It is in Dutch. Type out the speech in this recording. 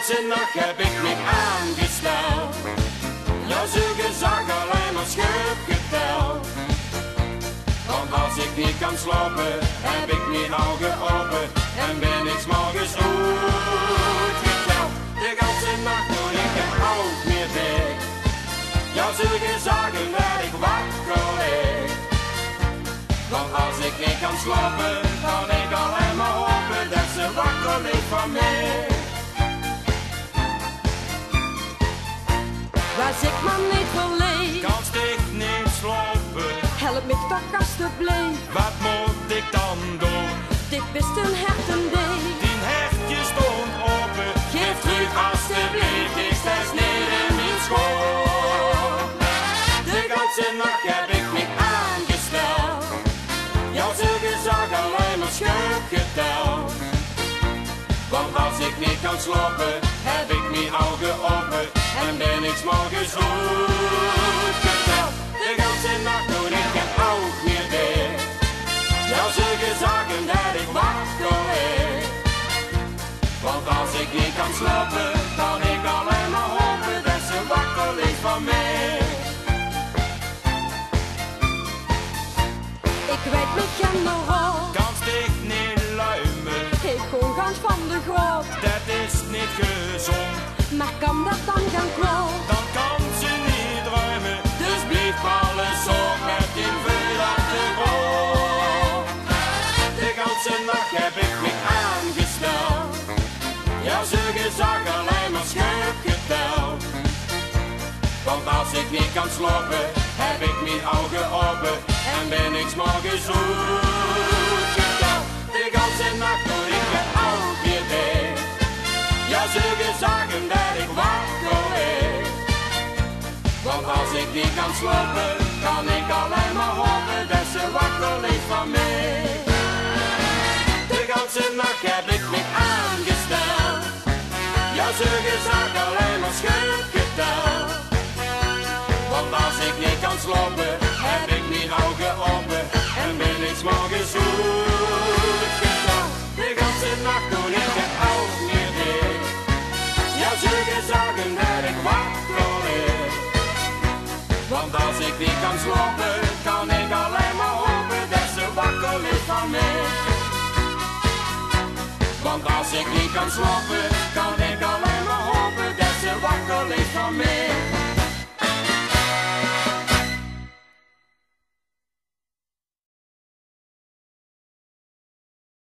ganse nacht heb ik me aangesteld. Jouw zag alleen maar schub geteld. Want als ik niet kan slapen, heb ik mijn ogen open en ben ik 's morgens goed geteld. De ganse nacht doe ik het oog meer dicht. Jouw zagen dat ik wakker lig. Want als ik niet kan slapen, kan ik alleen maar hopen dat ze wakker ligt van mij. Was ik maar niet verleed, Kan sticht niet slapen, help me toch alstublieft. wat moet ik dan doen? Dit is een hertenbeen, Die hechtje stond open, geef terug alstublieft, ik sta neer in mijn school. De ganse nacht heb ik me aangesteld. Jouw zag alleen maar schub geteld. Want als ik niet kan slapen, heb ik mijn ogen open en ben ik 's morgens goed geteld. De ganse nacht doe ik het oog meer dicht. Jouw zagen dat ik wakker lig. Want als ik niet kan slapen, kan ik alleen maar hopen dat ze wakker ligt van mij. ik weet me geen rol, Kan sticht niet luimen, ik kom gans van de grond. dat is niet gezond. Maar kan dat dan gaan klopt? Dan kan ze niet ruimen, dus blijf alles op met die vuur op de grond. De ganse nacht heb ik me aangesteld. Jouw zag alleen maar schub geteld. Want als ik niet kan slapen, heb ik mijn ogen open en ben ik 's morgens goed geteld. De ganse nacht doe ik het oog weer dicht. Jouw zagen dat ik wakker lig. Want als ik niet kan slapen, kan ik alleen maar hopen dat ze wakker ligt van mij. De ganse nacht heb ik me aangesteld. Jouw zag alleen maar schub geteld. Want als ik niet kan slapen, heb ik mijn ogen open en ben ik 's morgens goed geteld. De ganse nacht doe ik het oog meer dicht. Jouw zagen dat ik wakker lig. Want als ik niet kan slapen, kan ik alleen maar hopen dat ze wakker ligt van mij. Want als ik niet kan slapen, kan ik alleen maar hopen dat ze wakker ligt van mij.